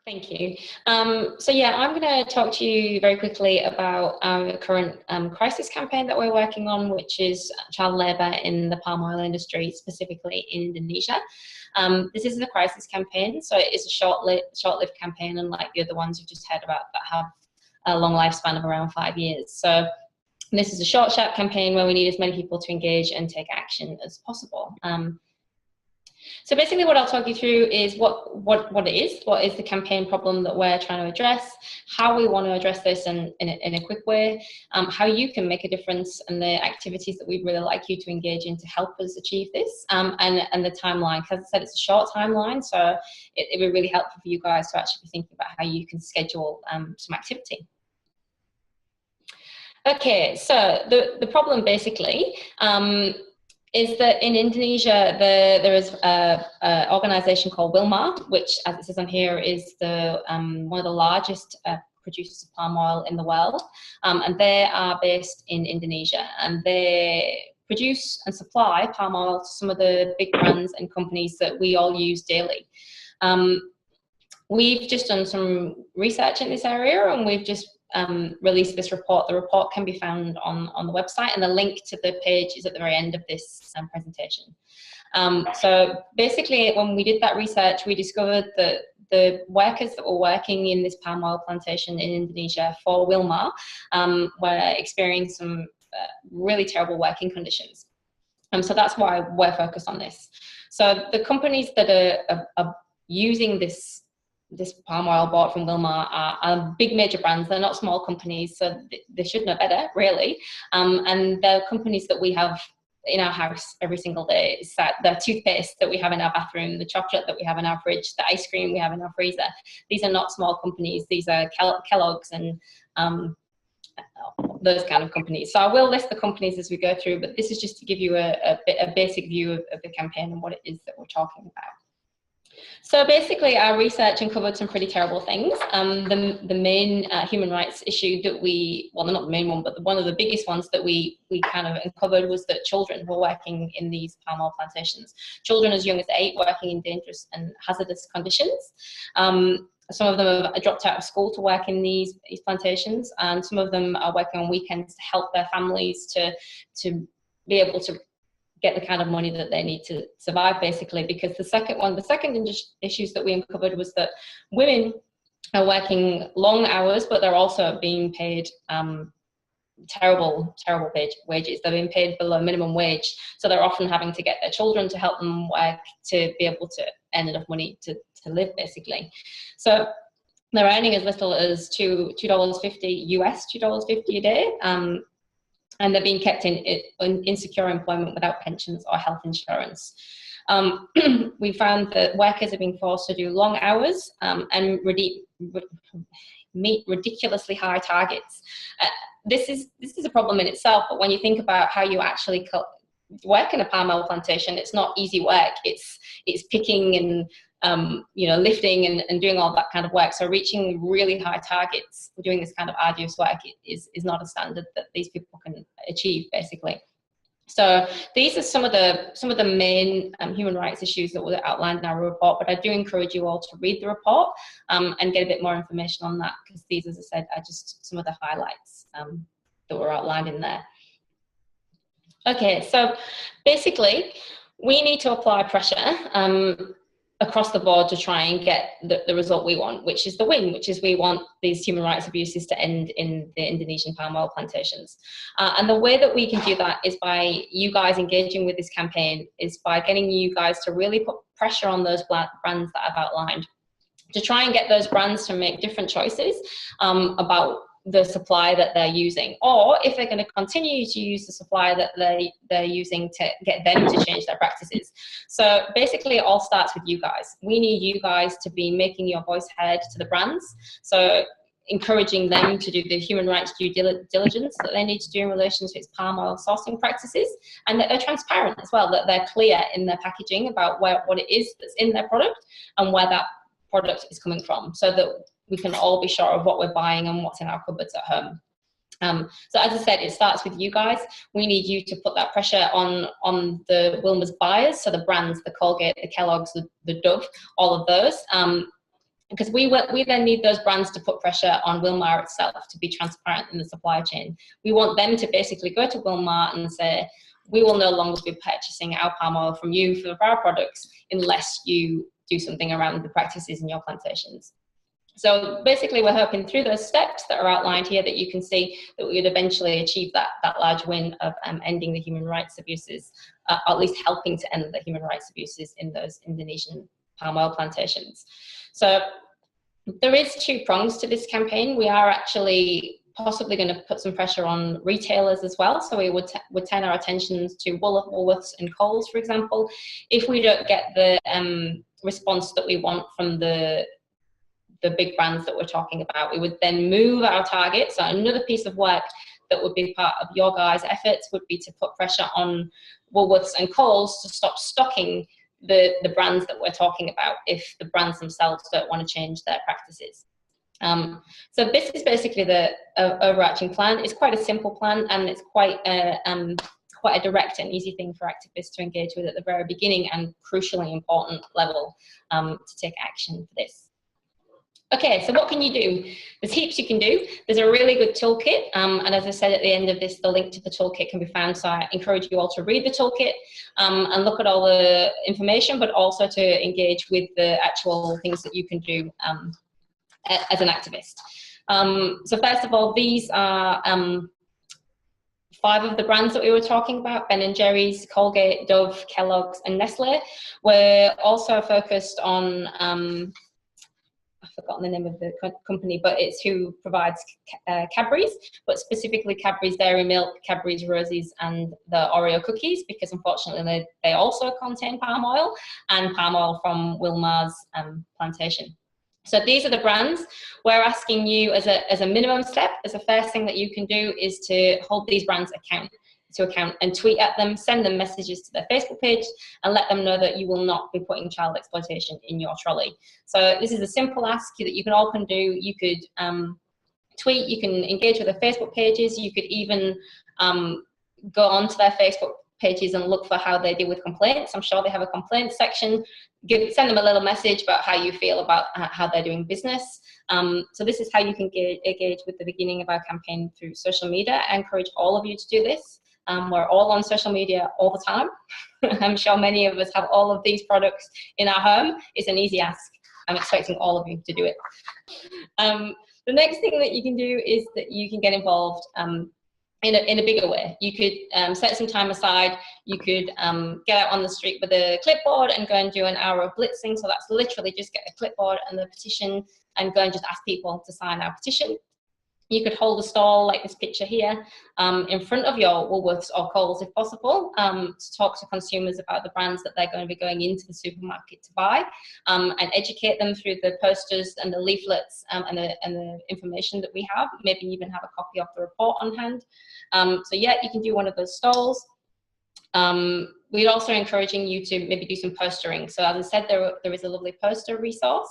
Thank you. So yeah, I'm going to talk to you very quickly about our current crisis campaign that we're working on, which is child labour in the palm oil industry, specifically in Indonesia. This is a crisis campaign, so it is a short-lived campaign, unlike the other ones you've just heard about that have a long lifespan of around 5 years. So this is a short, sharp campaign where we need as many people to engage and take action as possible. So basically what I'll talk you through is what is the campaign problem that we're trying to address, how we want to address this in a quick way, how you can make a difference, and the activities that we'd really like you to engage in to help us achieve this, and the timeline. Because as I said, it's a short timeline, so it would be really helpful for you guys to actually be thinking about how you can schedule some activity. Okay, so the problem basically is that in Indonesia there is an organisation called Wilmar, which, as it says on here, is one of the largest producers of palm oil in the world, and they are based in Indonesia, and they produce and supply palm oil to some of the big brands and companies that we all use daily. We've just done some research in this area, and we've just released this report. The report can be found on the website, and the link to the page is at the very end of this presentation. So basically, when we did that research, we discovered that the workers that were working in this palm oil plantation in Indonesia for Wilmar were experiencing some really terrible working conditions. So that's why we're focused on this. So the companies that are using this palm oil bought from Wilmar are big major brands. They're not small companies, so they should know better, really. And they're companies that we have in our house every single day. It's the toothpaste that we have in our bathroom, the chocolate that we have in our fridge, the ice cream we have in our freezer. These are not small companies. These are Kellogg's and those kind of companies. So I will list the companies as we go through, but this is just to give you a basic view of the campaign and what it is that we're talking about. So basically, our research uncovered some pretty terrible things. The main human rights issue that well, not the main one, but one of the biggest ones that we kind of uncovered was that children were working in these palm oil plantations. Children as young as 8 working in dangerous and hazardous conditions. Some of them have dropped out of school to work in these plantations, and some of them are working on weekends to help their families to be able to get the kind of money that they need to survive, basically. Because the second issues that we uncovered was that women are working long hours, but they're also being paid terrible wages. They're being paid below minimum wage, so they're often having to get their children to help them work to be able to earn enough money to live, basically. So they're earning as little as $2.50 US, $2.50 a day. And they're being kept in insecure employment without pensions or health insurance. We found that workers are being forced to do long hours and meet ridiculously high targets. This is a problem in itself, but when you think about how you actually work in a palm oil plantation, it's not easy work. It's picking and lifting and doing all that kind of work. So reaching really high targets for doing this kind of arduous work is not a standard that these people can achieve, basically. So these are some of the main human rights issues that were outlined in our report, but I do encourage you all to read the report and get a bit more information on that, because these, as I said, are just some of the highlights that were outlined in there. Okay, so basically we need to apply pressure across the board to try and get the result we want, which is the win, which is we want these human rights abuses to end in the Indonesian palm oil plantations. And the way that we can do that is by you guys engaging with this campaign, is by getting you guys to really put pressure on those brands that I've outlined, to try and get those brands to make different choices about the supply that they're using, or if they're going to continue to use the supply that they're using, to get them to change their practices. So basically it all starts with you guys. We need you guys to be making your voice heard to the brands, so encouraging them to do the human rights due diligence that they need to do in relation to its palm oil sourcing practices, and that they're transparent as well, that they're clear in their packaging about what it is that's in their product and where that product is coming from, so that we can all be sure of what we're buying and what's in our cupboards at home. So as I said, it starts with you guys. We need you to put that pressure on the Wilmar's buyers, so the brands, the Colgate, the Kellogg's, the Dove, all of those. because we then need those brands to put pressure on Wilmar itself to be transparent in the supply chain. We want them to basically go to Wilmar and say, we will no longer be purchasing our palm oil from you for our products unless you do something around the practices in your plantations. So basically, we're hoping through those steps that are outlined here that you can see that we would eventually achieve that large win of ending the human rights abuses, or at least helping to end the human rights abuses in those Indonesian palm oil plantations. So there is 2 prongs to this campaign. We are actually possibly going to put some pressure on retailers as well. So we would turn our attentions to Woolworths and Coles, for example. If we don't get the response that we want from the big brands that we're talking about, we would then move our target. So another piece of work that would be part of your guys' efforts would be to put pressure on Woolworths and Coles to stop stocking the brands that we're talking about if the brands themselves don't want to change their practices. So this is basically the overarching plan. It's quite a simple plan, and it's quite a direct and easy thing for activists to engage with at the very beginning, and crucially important level to take action for this. Okay, so what can you do? There's heaps you can do. There's a really good toolkit, and as I said at the end of this, the link to the toolkit can be found, so I encourage you all to read the toolkit and look at all the information, but also to engage with the actual things that you can do as an activist. So first of all, these are 5 of the brands that we were talking about: Ben & Jerry's, Colgate, Dove, Kellogg's, and Nestle. We're also focused on I've forgotten the name of the company, but it's who provides Cadbury's, but specifically Cadbury's Dairy Milk, Cadbury's Roses, and the Oreo cookies, because unfortunately they also contain palm oil, and palm oil from Wilmar's plantation. So these are the brands. We're asking you as a minimum step, as the first thing that you can do is to hold these brands to account and tweet at them, send them messages to their Facebook page, and let them know that you will not be putting child exploitation in your trolley. So this is a simple ask that you can all can do. You could tweet, you can engage with their Facebook pages, you could even go onto their Facebook pages and look for how they deal with complaints. I'm sure they have a complaints section. Send them a little message about how you feel about how they're doing business. So this is how you can engage with the beginning of our campaign through social media. I encourage all of you to do this. We're all on social media all the time. I'm sure many of us have all of these products in our home. It's an easy ask. I'm expecting all of you to do it. The next thing that you can do is that you can get involved in a bigger way. You could set some time aside. You could get out on the street with a clipboard and go and do an hour of blitzing. So that's literally just get a clipboard and the petition and go and just ask people to sign our petition. You could hold a stall like this picture here in front of your Woolworths or Coles if possible, to talk to consumers about the brands that they're going to be going into the supermarket to buy, and educate them through the posters and the leaflets and the information that we have. Maybe even have a copy of the report on hand. So yeah, you can do one of those stalls. We're also encouraging you to maybe do some postering. So as I said, there is a lovely poster resource,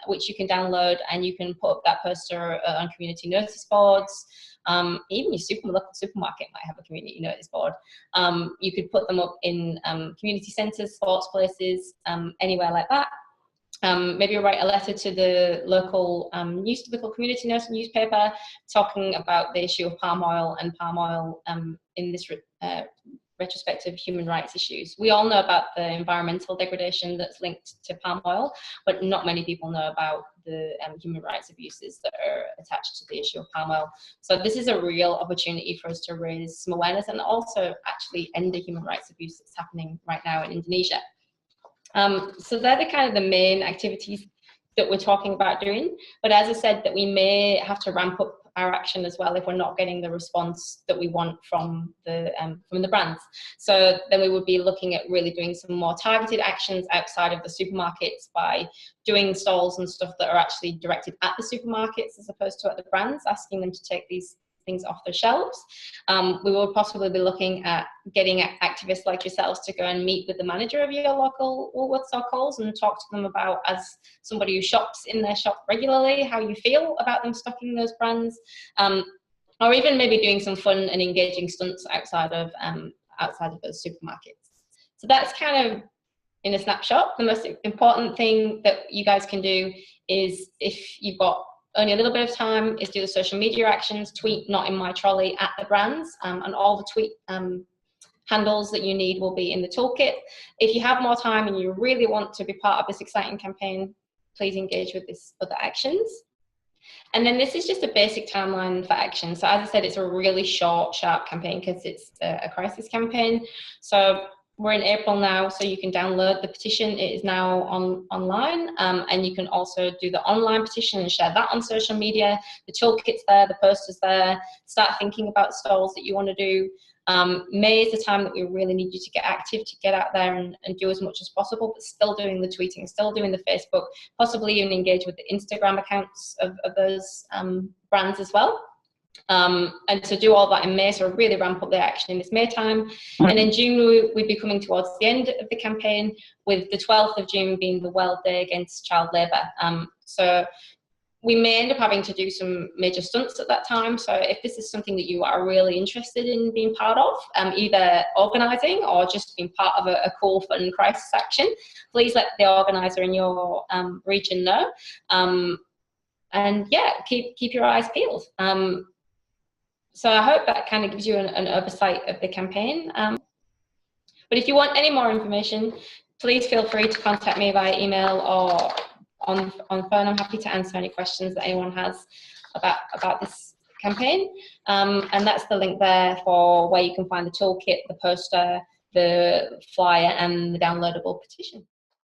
which you can download, and you can put up that poster on community notice boards. Even your local supermarket might have a community notice board. You could put them up in community centres, sports places, anywhere like that. Maybe write a letter to the local local community newspaper talking about the issue of palm oil and palm oil in this retrospective human rights issues. We all know about the environmental degradation that's linked to palm oil, but not many people know about the human rights abuses that are attached to the issue of palm oil. So this is a real opportunity for us to raise some awareness and also actually end the human rights abuse that's happening right now in Indonesia. So they're the kind of the main activities that we're talking about doing. But as I said, that we may have to ramp up our action as well if we're not getting the response that we want from the brands. So then we would be looking at really doing some more targeted actions outside of the supermarkets by doing stalls and stuff that are actually directed at the supermarkets as opposed to at the brands, asking them to take these things off the shelves. We will possibly be looking at getting activists like yourselves to go and meet with the manager of your local Woolworths or Coles and talk to them about, as somebody who shops in their shop regularly, how you feel about them stocking those brands, or even maybe doing some fun and engaging stunts outside of those supermarkets. So that's kind of in a snapshot. The most important thing that you guys can do is, if you've got only a little bit of time, is do the social media actions, tweet "not in my trolley" at the brands, and all the tweet handles that you need will be in the toolkit. If you have more time and you really want to be part of this exciting campaign, please engage with these other actions. And then this is just a basic timeline for action. So as I said, it's a really short, sharp campaign because it's a crisis campaign. So we're in April now, so you can download the petition. It is now online, and you can also do the online petition and share that on social media. The toolkit's there, the poster's there. Start thinking about stalls that you want to do. May is the time that we really need you to get active, to get out there and do as much as possible, but still doing the tweeting, still doing the Facebook, possibly even engage with the Instagram accounts of those brands as well. And to do all that in May, so really ramp up the action in this May time. And in June, we'd be coming towards the end of the campaign, with the 12th of June being the World Day Against Child Labour. So we may end up having to do some major stunts at that time. So if this is something that you are really interested in being part of, either organising or just being part of a cool, fun crisis action, please let the organiser in your region know. And yeah, keep your eyes peeled. So I hope that kind of gives you an oversight of the campaign. But if you want any more information, please feel free to contact me via email or on phone. I'm happy to answer any questions that anyone has about this campaign. And that's the link there for where you can find the toolkit, the poster, the flyer, and the downloadable petition.